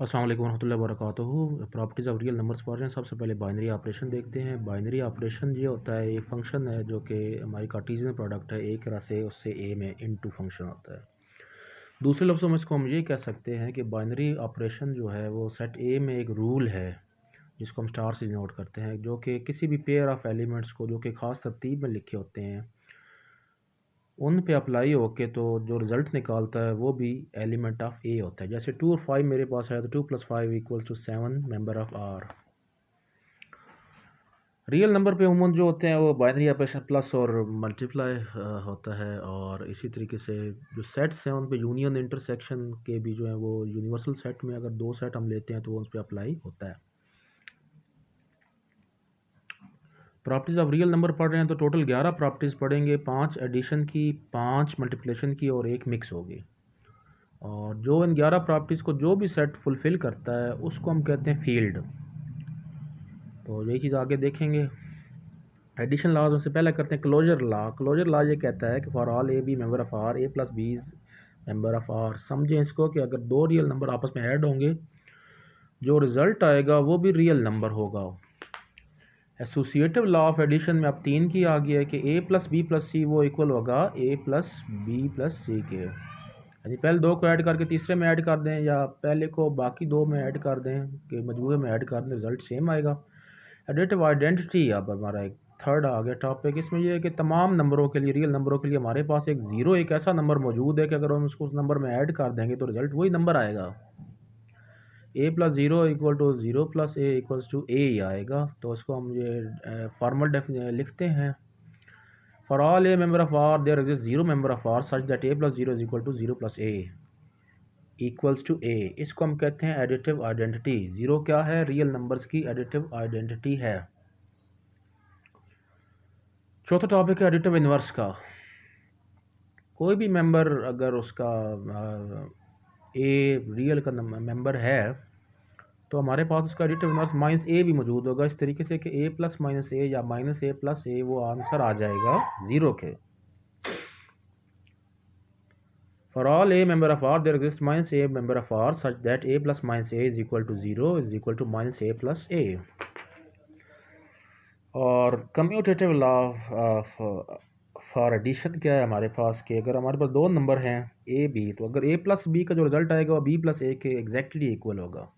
अस्सलाम वालेकुम रहमतुल्लाहि व बरकातुहू। प्रॉपर्टीज़ ऑफ रियल नंबर्स पढ़ रहे हैं। सबसे पहले बाइनरी ऑपरेशन देखते हैं। बाइनरी ऑपरेशन ये होता है, एक फंक्शन है जो कि हमारी कार्टेशियन प्रोडक्ट है, एक तरह से उससे ए में इनटू फंक्शन होता है। दूसरे लफ्ज़ों में इसको हम ये कह सकते हैं कि बाइनरी ऑपरेशन जो है वो सेट ए में एक रूल है जिसको हम स्टार से नोट करते हैं, जो कि किसी भी पेयर ऑफ एलिमेंट्स को जो कि ख़ास तरतीब में लिखे होते हैं उन पे अप्लाई होके तो जो रिज़ल्ट निकालता है वो भी एलिमेंट ऑफ ए होता है। जैसे 2 और 5 मेरे पास है तो 2 + 5 = 7 member of R. Real number पे उमूमन जो होते हैं वो बाइनरी ऑपरेशन प्लस और मल्टीप्लाई होता है, और इसी तरीके से जो सेट्स हैं उन पे यूनियन इंटरसेक्शन के भी जो है वो यूनिवर्सल सेट में अगर दो सेट हम लेते हैं तो वो उस पर अप्लाई होता है। प्रॉपर्टीज़ ऑफ रियल नंबर पढ़ रहे हैं तो टोटल 11 प्रॉपर्टीज़ पढ़ेंगे, 5 एडिशन की, 5 मल्टीप्लिकेशन की और एक मिक्स होगी। और जो इन 11 प्रॉपर्टीज़ को जो भी सेट फुलफ़िल करता है उसको हम कहते हैं फील्ड। तो यही चीज़ आगे देखेंगे। एडिशन लॉज में से पहले करते हैं क्लोजर लॉ। क्लोजर लॉ ये कहता है कि for all a b member of R, a plus b member of R. समझें इसको कि अगर दो रियल नंबर आपस में ऐड होंगे जो रिज़ल्ट आएगा वो भी रियल नंबर होगा। एसोसिएटिव लॉ ऑफ एडिशन में अब 3 की आ गया है कि ए प्लस बी प्लस सी वो इक्वल होगा ए प्लस बी प्लस सी के। यानी पहले दो को ऐड करके तीसरे में ऐड कर दें, या पहले को बाकी दो में ऐड कर दें कि मजमूए में ऐड कर दें, रिजल्ट सेम आएगा। एडिटिव आइडेंटिटी अब हमारा एक थर्ड आ गया टॉपिक। इसमें यह है कि तमाम नंबरों के लिए, रियल नंबरों के लिए हमारे पास एक ज़ीरो एक ऐसा नंबर मौजूद है कि अगर हम उसको उस नंबर में ऐड कर देंगे तो रिजल्ट वही नंबर आएगा। A plus zero equal to zero plus a equals to a ही आएगा। तो इसको हम ये फॉर्मल लिखते हैं। For all a member of R there exist zero member of R such that a plus zero is equal to zero plus a equals to a. इसको हम कहते हैं एडिटिव आइडेंटिटी। ज़ीरो क्या है? रियल नंबर्स की additive identity है। चौथा topic है एडिटिव इन्वर्स का। कोई भी मेंबर अगर उसका ए रियल का मेंबर है तो हमारे पास उसका एडिटिव इन्वर्स माइनस ए भी मौजूद होगा, इस तरीके से कि ए प्लस माइनस ए या माइनस ए प्लस ए वो आंसर आ जाएगा ज़ीरो के। For all a member of R there exist minus a member of R such that a plus minus a is equal to zero is equal to minus a plus a. और commutative law for addition क्या है हमारे पास कि अगर हमारे पास दो number हैं A B, तो अगर ए प्लस बी का जो रिजल्ट आएगा वो बी प्लस ए के एग्जैक्टली इक्वल होगा।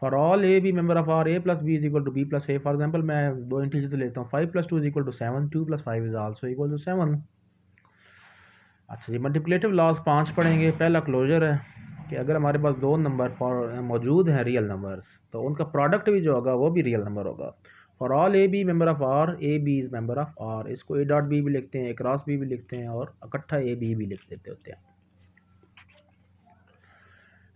For all a b member of R a plus b is equal to b plus a. For example मैं दो इंटीजर्स लेता हूँ, 5 + 2 is equal to 7, 2 + 5 is also equal to 7। अच्छा, ये मल्टीप्लेटिव laws 5 पढ़ेंगे। पहला क्लोजर है कि अगर हमारे पास दो नंबर मौजूद हैं रियल नंबर्स तो उनका प्रोडक्ट भी जो होगा वो भी रियल नंबर होगा। For all a b member of R, a b is member of R. इसको ए डॉट बी भी लिखते हैं, क्रॉस बी भी लिखते हैं और इकट्ठा ए बी भी लिख देते होते हैं।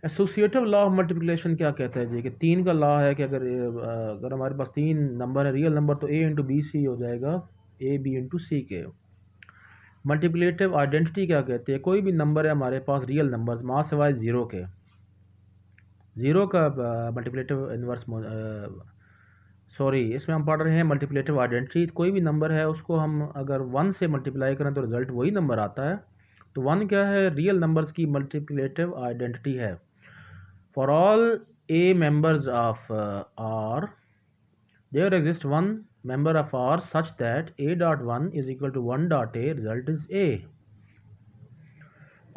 एसोसिएटिव लॉ ऑफ मल्टीप्लिकेशन क्या कहता है जी कि 3 का लॉ है कि अगर हमारे पास 3 नंबर है रियल नंबर तो ए इंटू बी सी हो जाएगा ए बी इंटू सी के। मल्टीप्लिकेटिव आइडेंटिटी क्या कहते हैं? कोई भी नंबर है हमारे पास रियल नंबर माँ सिवाय ज़ीरो के, ज़ीरो का मल्टीप्लिकेटिव इन्वर्स सॉरी इसमें हम पढ़ रहे हैं मल्टीप्लिकेटिव आइडेंटिटी। कोई भी नंबर है उसको हम अगर 1 से मल्टीप्लाई करें तो रिज़ल्ट वही नंबर आता है। तो 1 क्या है? रियल नंबर्स की मल्टीप्लिकेटिव आइडेंटिटी है। For all a members of R there exist one member of R such that a dot one is equal to one dot a, result is a.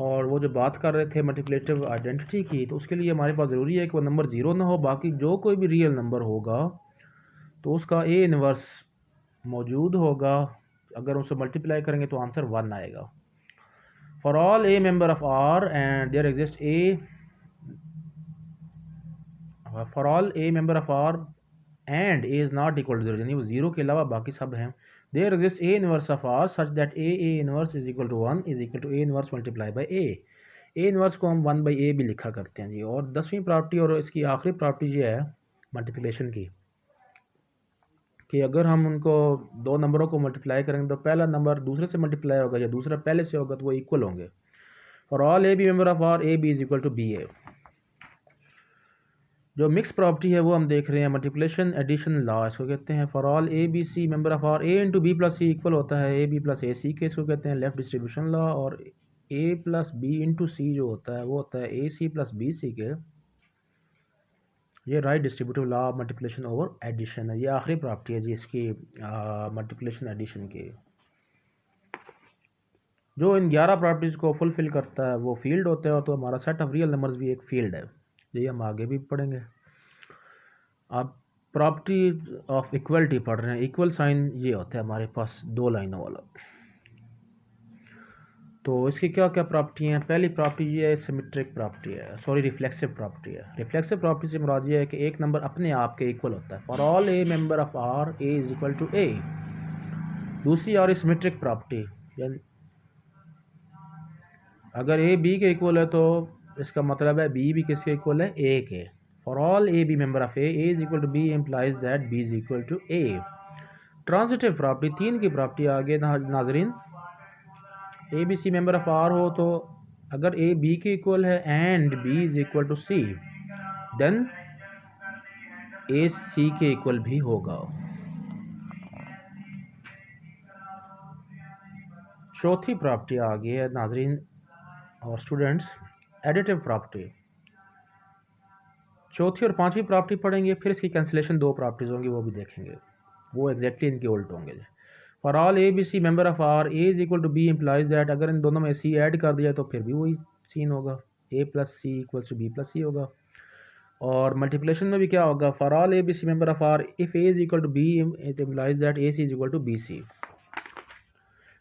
और वो जो बात कर रहे थे मल्टीप्लिकेटिव आइडेंटिटी की, तो उसके लिए हमारे पास ज़रूरी है कि वो नंबर ज़ीरो ना हो, बाकी जो कोई भी रियल नंबर होगा तो उसका ए इनवर्स मौजूद होगा। अगर उसे मल्टीप्लाई करेंगे तो आंसर 1 आएगा। For all a member of R and there exist a for all a member of R and a is not equal to zero, यानी वो ज़ीरो के अलावा बाकी सब हैं। There exist a inverse of R such that a inverse is equal to 1 is equal to a inverse multiply by a. A inverse को हम 1/a भी लिखा करते हैं जी। और 10वीं प्रॉपर्टी और इसकी आखिरी प्रॉपर्टी ये है मल्टीप्लिकेशन की कि अगर हम उनको दो नंबरों को मल्टीप्लाई करेंगे तो पहला नंबर दूसरे से मल्टीप्लाई होगा या दूसरा पहले से होगा तो वो इक्वल होंगे। For all a b member of R, a b is equal to b a. जो मिक्स प्रॉपर्टी है वो हम देख रहे हैं मल्टीप्लिकेशन एडिशन लॉ इसको कहते हैं। For all a b c member of R, a into b plus c equal होता है A B plus A c के, इसको कहते हैं लेफ्ट डिस्ट्रीब्यूशन लॉ। और ए प्लस बी इंटू सी जो होता है वो होता है ए सी प्लस बी सी के। ये right distributive law of multiplication over addition है। ये आखिरी प्रॉपर्टी है जी इसकी मल्टीप्लिकेशन एडिशन की। जो इन 11 प्रॉपर्टीज़ को फुलफ़िल करता है वो फील्ड होता है, तो हमारा सेट ऑफ रियल नंबर्स भी एक फील्ड है। ये हम आगे भी पढ़ेंगे। आप प्रॉपर्टी ऑफ इक्वलिटी पढ़ रहे हैं। इक्वल साइन ये होता है हमारे पास 2 लाइनों वाला। तो इसकी क्या क्या प्रॉपर्टी हैं? पहली प्रॉपर्टी ये है सिमेट्रिक प्रॉपर्टी है, सॉरी रिफ्लेक्सिव प्रॉपर्टी है। रिफ्लेक्सिव प्रॉपर्टी से मुराद ये है कि एक नंबर अपने आप के इक्वल होता है। For all a member of R a is equal to a. दूसरी और सिमेट्रिक प्रॉपर्टी, यानी अगर ए बी के इक्वल है तो इसका मतलब है बी भी किसके इक्वल है? ए के। For all a b member of a is equal to b implies that b is equal to a. Transitive property, तीन की प्रॉपर्टी आगे नाजरीन। A b c member of R हो तो अगर ए बी के इक्वल है and b is equal to c, then a c के इक्वल भी होगा। चौथी प्रॉपर्टी आ गई है नाजरीन और स्टूडेंट्स, एडिटिव प्रॉपर्टी। चौथी और पांचवी प्रॉपर्टी पढ़ेंगे, फिर इसकी कैंसिलेशन 2 प्रॉपर्टीज होंगी, वो भी देखेंगे। वो एग्जैक्टली इनके उल्ट होंगे। For all a b c member of R a is equal to b implies that, अगर इन दोनों में सी ऐड कर दिया तो फिर भी वही सीन होगा, a plus c equals to b plus c होगा। और मल्टीप्लिकेशन में भी क्या होगा? For all a b c member of R if a is equal to b it implies that a c is equal to b c.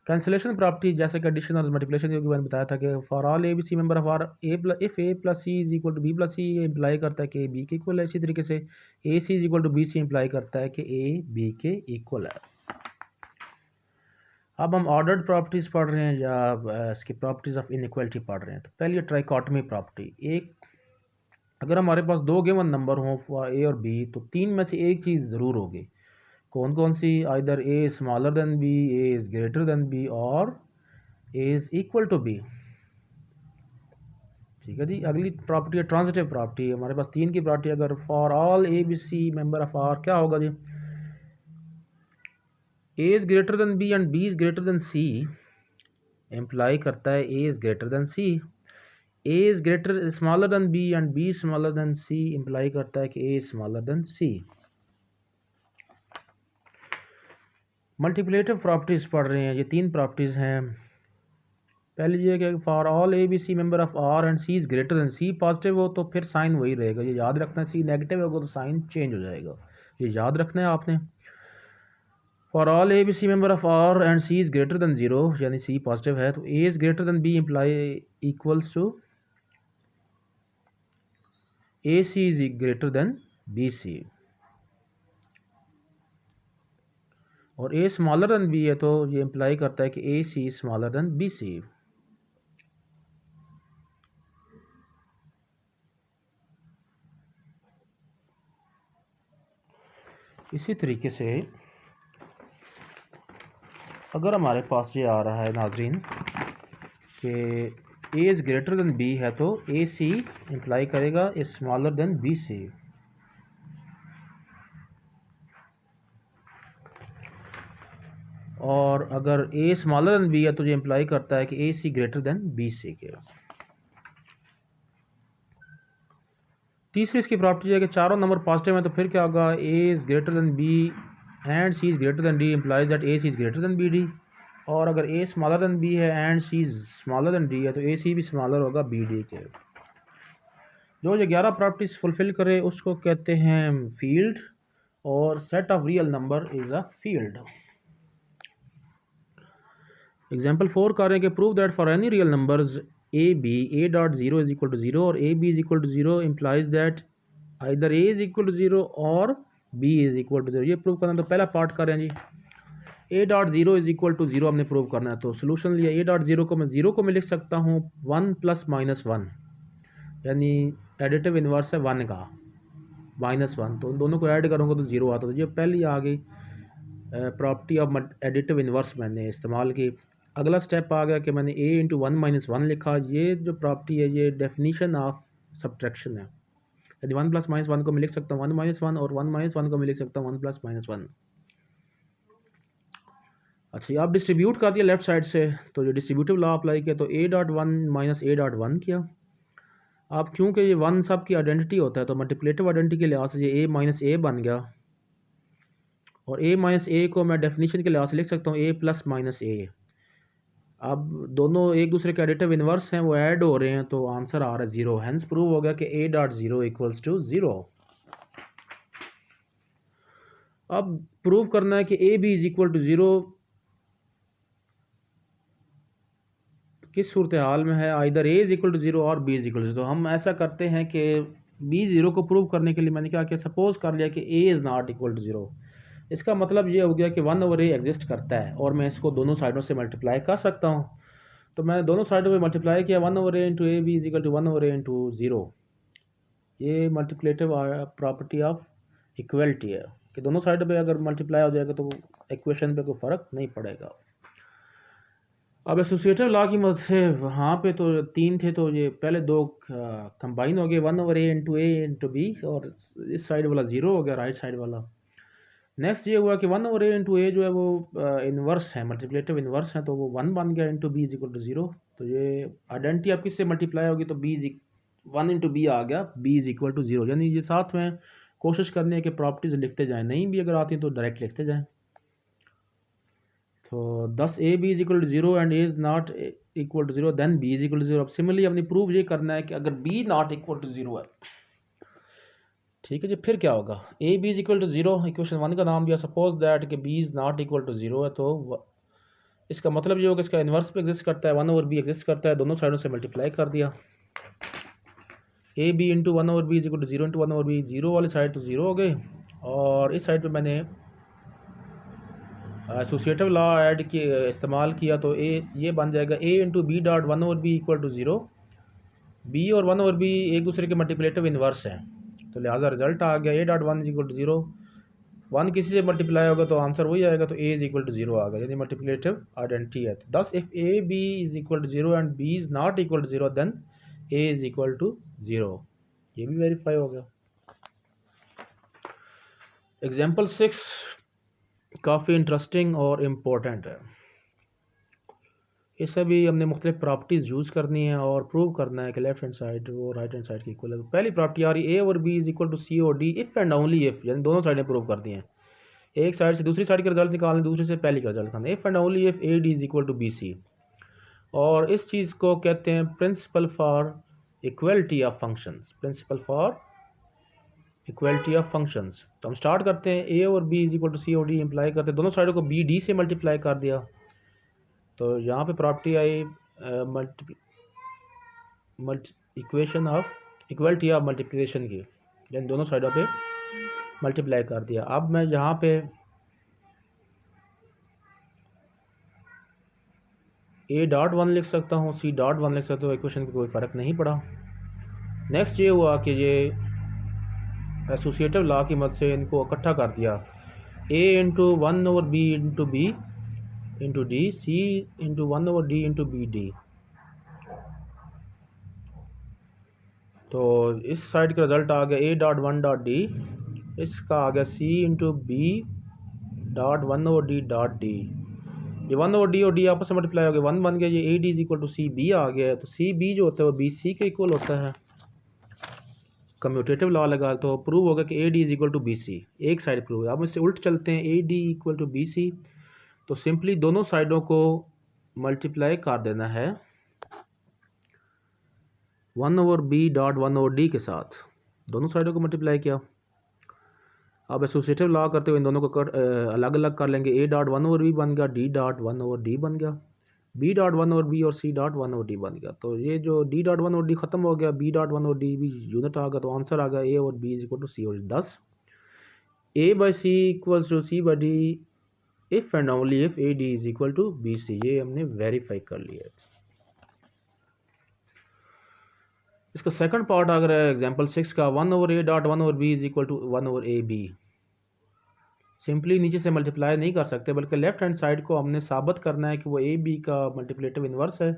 Cancellation property जैसे कि addition और multiplication की मैंने बताया था कि for all a b c member of R if a plus c is equal to b plus c, ये imply करता है कि ए बी के इक्वल है। इसी तरीके से a c is equal to b c imply करता है कि ए बी के इक्वल है। अब हम ऑर्डर्ड प्रॉपर्टीज़ पढ़ रहे हैं या इसकी प्रॉपर्टीज़ ऑफ इनइक्वालिटी पढ़ रहे हैं। तो पहले ट्राइकॉटमी प्रॉपर्टी। एक, अगर हमारे पास 2 गिवन नंबर हों ए और बी, तो 3 में से एक चीज़ ज़रूर होगी। कौन कौन सी? Either a smaller than b, a is greater than b और a is equal to b. ठीक है जी। अगली प्रॉपर्टी है ट्रांजिटिव प्रॉपर्टी। हमारे पास 3 की प्रॉपर्टी, अगर for all a b c member of R क्या होगा जी? A is greater than b and b is greater than c imply करता है a is greater than c. A is greater smaller than b and b smaller than c imply करता है कि a is smaller than c. Multiplicative properties पढ़ रहे हैं। ये 3 properties हैं। पहली ये कि for all a b c member of R and c is greater than c, positive हो तो फिर साइन वही रहेगा, ये याद रखना है। सी नेगेटिव होगा तो साइन चेंज हो जाएगा, ये याद रखना है आपने। For all a b c member of R and c is greater than 0, यानी सी पॉजिटिव है, तो a is greater than b imply equals to a c is greater than b c. और ए स्मॉलर देन बी है तो ये imply करता है कि ए सी स्मॉलर देन बी सी। इसी तरीके से अगर हमारे पास ये आ रहा है नाजरीन कि a is greater than b है, तो ए सी इम्प्लाई करेगा is smaller than b c. और अगर ए स्मॉलर देन बी है तो ये इम्प्लाई करता है कि ए सी ग्रेटर देन बी सी के। तीसरी इसकी प्रॉपर्टी है कि चारों नंबर पॉजिटिव हैं, तो फिर क्या होगा? A is greater than b and c is greater than d implies that a c is greater than b d. और अगर ए स्मॉलर देन बी है and c smaller than d है, तो ए सी भी स्मॉलर होगा B D के। जो ये 11 प्रॉपर्टीज फुलफिल करे उसको कहते हैं फील्ड, और set of real number is a field. Example 4 कर रहे हैं कि prove that for any real numbers a b a dot zero is equal to zero और a b is equal to zero implies that either a is equal to zero और b is equal to zero. ये prove करना, तो पहला part कर रहे हैं जी। A dot zero is equal to zero हमने प्रूव करना है, तो सोल्यूशन लिया। ए डॉट ज़ीरो को मैं ज़ीरो को मैं लिख सकता हूँ 1 प्लस माइनस 1, यानी एडिटिव इन्वर्स है 1 का -1, तो उन दोनों को ऐड करूँगा तो ज़ीरो आता। तो ये पहली आ गई प्रॉपर्टी ऑफ एडिटिव इन्वर्स मैंने इस्तेमाल की। अगला स्टेप आ गया कि मैंने a इंटू 1 माइनस 1 लिखा। ये जो प्रॉपर्टी है ये डेफिनीशन ऑफ सब्ट्रैक्शन है, यदि 1 प्लस माइनस 1 को मैं लिख सकता हूँ 1 माइनस 1 और 1 माइनस 1 को मैं लिख सकता हूँ 1 प्लस माइनस 1। अच्छा, आप डिस्ट्रीब्यूट कर दिया लेफ्ट साइड से, तो जो डिस्ट्रीब्यूटिव लॉ अप्लाई किया तो a dot 1 minus a dot 1 किया। अब क्योंकि ये वन सब की आइडेंटिटी होता है तो मल्टीप्लेटिव आइडेंटिटी के लिहाज से ये ए माइनस ए बन गया, और ए माइनस ए को मैं डेफिनेशन के लिहाज से लिख सकता हूँ ए प्लस माइनस ए। अब दोनों एक दूसरे के एडिटिव इन्वर्स हैं, वो ऐड हो रहे हैं, तो आंसर आ रहा है ज़ीरो। हैंस प्रूव हो गया कि a dot zero equals to zero. अब प्रूव करना है कि a b is equal to zero किस सूरत हाल में है, either a is equal to zero और b is equal to zero. हम ऐसा करते हैं कि बी ज़ीरो को प्रूव करने के लिए मैंने कहा कि सपोज कर लिया कि a is not equal to zero. इसका मतलब ये हो गया कि वन ओवर ए एग्जिस्ट करता है और मैं इसको दोनों साइडों से मल्टीप्लाई कर सकता हूँ। तो मैं दोनों साइडों पे मल्टीप्लाई किया, one over a into a b is equal to one over a into zero. ये मल्टीप्लेटिव प्रॉपर्टी ऑफ इक्वलिटी है कि दोनों साइडों पे अगर मल्टीप्लाई हो जाएगा तो इक्वेशन पे कोई फ़र्क नहीं पड़ेगा। अब एसोसिएटिव लॉ की मदद से वहाँ पे तो तीन थे, तो ये पहले दो कंबाइन हो गए, one over a into B, और इस साइड वाला ज़ीरो हो गया राइट साइड वाला। नेक्स्ट ये हुआ कि वन ओवर ए इंटू ए जो है वो इन्वर्स है, मल्टीप्लेटिव इन्वर्स है, तो वो वन बन गया into b is equal to zero. तो ये आइडेंटिटी अब किससे मल्टीप्लाई होगी, तो b is one into b आ गया, b is equal to zero. यानी ये साथ में कोशिश करनी है कि प्रॉपर्टीज लिखते जाएं, नहीं भी अगर आती हैं तो डायरेक्ट लिखते जाएं। तो 10 a b is equal to zero and a is not equal to zero then b is equal to zero. अब सिमिलरली अपनी प्रूफ ये करना है कि अगर b not equal to zero है, ठीक है जी, फिर क्या होगा, a b is equal to zero, equation one का नाम दिया, सपोज दैट कि b is not equal to zero है, तो इसका मतलब ये होगा इसका इन्वर्स भी एग्जिस्ट करता है, वन ओवर बी एग्जिस्ट करता है, दोनों साइडों से मल्टीप्लाई कर दिया। A b into one over b is equal to zero into one over b, zero वाली साइड तो ज़ीरो हो गए, और इस साइड पे मैंने एसोसिएटिव लॉ ऐड की इस्तेमाल किया, तो ए ये बन जाएगा a into b dot one over b equal to zero. B और वन ओवर बी एक दूसरे के मल्टीप्लेटिव इन्वर्स हैं, तो लिहाजा रिजल्ट आ गया a dot one is equal to zero. One किसी से मल्टीप्लाई होगा तो आंसर वही आएगा, तो a is equal to zero आ गया, यानी मल्टीप्लेटिव आइडेंटिटी है। तो thus if a b is equal to zero and b is not equal to zero then a is equal to zero. ये भी वेरीफाई हो गया। एग्जाम्पल 6 काफ़ी इंटरेस्टिंग और इम्पोर्टेंट है। इससे भी हमने मुख्तलिफ प्रॉपर्टीज़ यूज़ करनी है और प्रूव करना है कि लेफ्ट हैंड साइड वो राइट हैंड साइड की इक्वल है। तो पहली प्रॉपर्टी आ रही ए और b is equal to c और D if and only if, यानी दोनों साइडें प्रूव कर दी हैं, एक साइड से दूसरी साइड का रिजल्ट निकालना, दूसरे से पहली का रिजल्ट निकालना। If and only if a d is equal to b c, और इस चीज़ को कहते हैं principle for equality of functions, principle for equality of functions. तो हम स्टार्ट करते हैं, ए और b is equal to c और डी इम्प्लाई करते हैं, दोनों साइडों को बी डी से मल्टीप्लाई कर दिया, तो यहाँ पे property I equation of equality of multiplication की, यानी दोनों साइडों पे मल्टीप्लाई कर दिया। अब मैं यहाँ पे ए डॉट वन लिख सकता हूँ, सी डॉट वन लिख सकता हूँ, इक्वेशन पे कोई फ़र्क नहीं पड़ा। नेक्स्ट ये हुआ कि ये एसोसिएटिव लॉ की मदद से इनको इकट्ठा कर दिया, a into one over b into b into d, c into one over d into b d. तो इस साइड का रिजल्ट आ गया a dot one dot d, इसका आ गया c into b dot one over d dot d. ये one over d और डी आपस में मल्टीप्लाई हो गया, वन बन गया, ये a d is equal to c b आ गया है। तो सी बी जो होता है वो बी सी के इक्वल होता है, कम्यूटेटिव लॉ लगा तो प्रूव होगा कि a d is equal to b c, एक साइड प्रूव है। अब इससे उल्ट चलते हैं, a d equal to b c, तो सिंपली दोनों साइडों को मल्टीप्लाई कर देना है one over b dot one over d के साथ, दोनों साइडों को मल्टीप्लाई किया। अब एसोसिएटिव लॉ करते हुए इन दोनों को अलग अलग कर लेंगे, a dot one over b बन गया, d dot one over d बन गया, b dot one over b और c dot one over d बन गया। तो ये जो d dot one over d खत्म हो गया, b dot one over d भी यूनिट आ गया, तो आंसर आ गया ए और b is equal to c और 10। A by c equals to C by d if and only if a d is equal to b c, ये हमने वेरीफाई कर लिया। इसका सेकंड पार्ट अगर है एग्जांपल 6 का, one over a dot one over b is equal to one over a b. Simply नीचे से मल्टीप्लाई नहीं कर सकते, बल्कि लेफ्ट हैंड साइड को हमने साबित करना है कि वो ए बी का मल्टीप्लेटिव इन्वर्स है,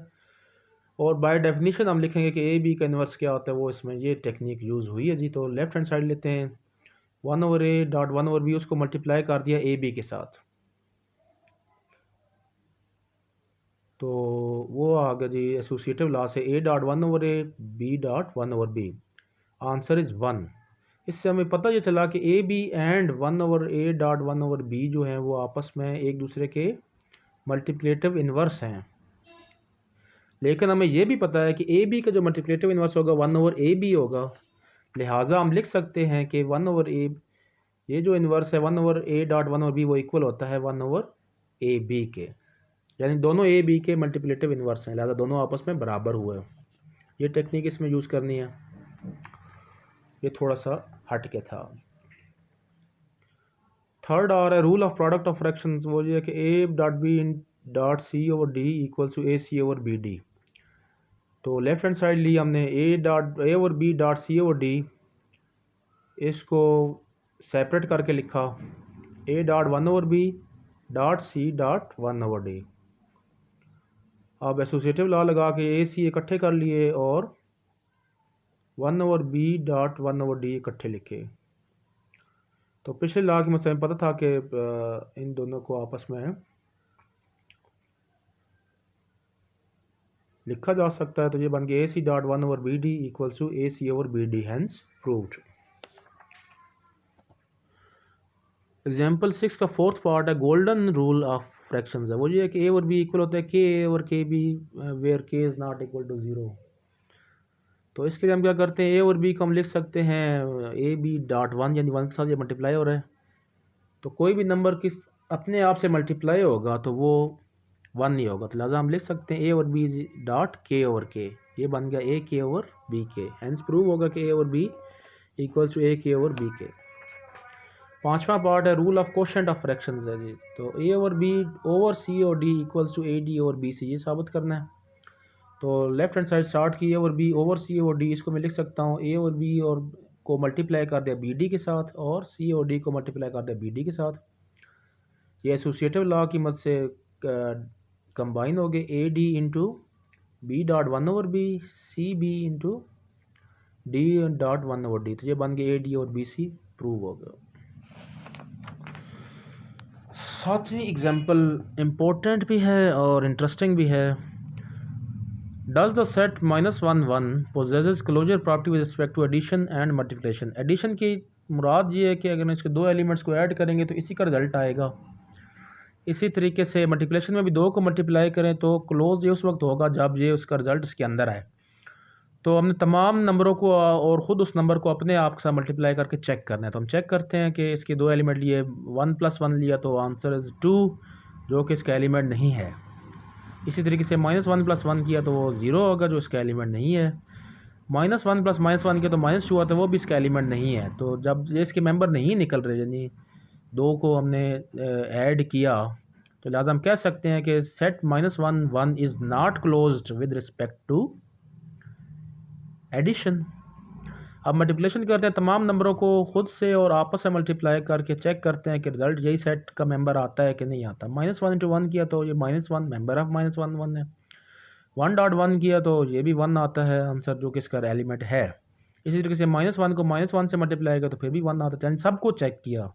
और बाय डेफिनेशन हम लिखेंगे कि ए बी का इन्वर्स क्या होता है, वो इसमें ये टेक्निक यूज़ हुई है जी। तो लेफ्ट हैंड साइड लेते हैं, one over a dot one over b, उसको मल्टीप्लाई कर दिया ए बी के साथ, तो वो आ गया जी एसोसिएटिव लॉ से a dot one over a b dot one over b, answer is one. इससे हमें पता ये चला कि a b and one over a dot one over b जो हैं वो आपस में एक दूसरे के मल्टीप्लिकेटिव इन्वर्स हैं। लेकिन हमें ये भी पता है कि ए बी का जो मल्टीप्लिकेटिव इन्वर्स होगा वन ओवर ए बी होगा, लिहाजा हम लिख सकते हैं कि वन ओवर ए, ये जो इन्वर्स है one over a dot one over b वो इक्वल होता है वन ओवर ए बी के, यानी दोनों ए बी के मल्टीप्लिकेटिव इन्वर्स हैं, लिहाजा दोनों आपस में बराबर हुए। ये टेक्निक इसमें यूज़ करनी है, ये थोड़ा सा हट के था। थर्ड आ रहा है rule of product of fractions, वो ये है कि a dot b in dot c over d equals to a c over b d. तो लेफ्ट हैंड साइड ली हमने a over b dot c over d, इसको सेपरेट करके लिखा a dot one over b dot c dot one over d. अब associative law लगा के a c इकट्ठे कर लिए और one over b dot one over D इकट्ठे लिखे। तो पिछले लॉ की मसले में पता था कि इन दोनों को आपस में लिखा जा सकता है, तो ये बन गया a c dot one over b d equals to a c over b d, hence proved. Example 6 का फोर्थ पार्ट है गोल्डन रूल ऑफ फ्रैक्शंस है, वो ये है कि ए और बी इक्वल होता है के ए और k b where k is not equal to zero. तो इसके लिए हम क्या करते हैं, ए और बी को हम लिख सकते हैं ए बी डॉट वन, यानी वन के साथ ये मल्टीप्लाई हो रहा है, तो कोई भी नंबर किस अपने आप से मल्टीप्लाई होगा तो वो वन नहीं होगा, तो लिहाजा हम लिख सकते हैं ए और बी डॉट के ओवर के, ये बन गया ए के ओवर बी के, हैंस प्रूव होगा कि ए और बी इक्वल्स टू ए के ओवर बी के। पांचवा पार्ट है rule of quotient of fractions है जी, तो a over b over c और d equals to a d over b c, ये साबित करना है। तो लेफ्ट हैंड साइड स्टार्ट की ए ओवर बी ओवर सी और डी, इसको मैं लिख सकता हूँ ए और बी और को मल्टीप्लाई कर दिया बी डी के साथ और सी और डी को मल्टीप्लाई कर दिया बी डी के साथ। ये एसोसिएटिव लॉ की मदद से कंबाइन हो गए a d into b dot one over b c b into d dot one over d, तो ये बन गए ए डी और बी सी, प्रूव हो गया। सातवीं एग्जाम्पल इम्पोर्टेंट भी है और इंटरेस्टिंग भी है। Does the set minus one one possesses closure property with respect to addition and multiplication. Addition की मुराद ये है कि अगर इसके दो एलिमेंट्स को ऐड करेंगे तो इसी का रिजल्ट आएगा। इसी तरीके से मल्टीप्लिकेशन में भी दो को मल्टीप्लाई करें तो क्लोज ये उस वक्त होगा जब ये उसका रिजल्ट इसके अंदर आए। तो हमने तमाम नंबरों को और ख़ुद उस नंबर को अपने आप के साथ मल्टीप्लाई करके चेक करना है। तो हम चेक करते हैं कि इसके दो एलिमेंट लिए, वन प्लस वन लिया तो आंसर इज़ टू, जो कि इसका एलिमेंट नहीं है। इसी तरीके से माइनस वन प्लस वन किया तो वो ज़ीरो होगा, जो इसका एलिमेंट नहीं है। Minus one plus minus one किया तो माइनस टू आता है, वो भी इसका एलिमेंट नहीं है। तो जब ये इसके मेंबर नहीं निकल रहे, यानी दो को हमने ऐड किया, तो लिहाजा हम कह सकते हैं कि set minus one one is not closed with respect to addition. अब मल्टीप्लिकेशन करते हैं तमाम नंबरों को खुद से और आपस में मल्टीप्लाई करके चेक करते हैं कि रिजल्ट यही सेट का मेंबर आता है कि नहीं आता। माइनस वन इंटू वन किया तो ये minus one member of minus one one है। वन डॉट वन किया तो ये भी वन आता है आंसर, जो कि इसका एलिमेंट है। इसी तरीके से माइनस वन को माइनस वन से मल्टीप्लाई किया तो फिर भी वन आता है, यानी सबको चेक किया,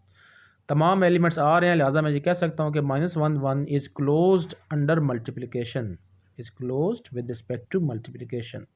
तमाम एलिमेंट्स आ रहे हैं, लिहाजा मैं ये कह सकता हूँ कि minus one one is closed under multiplication, is closed with respect to multiplication.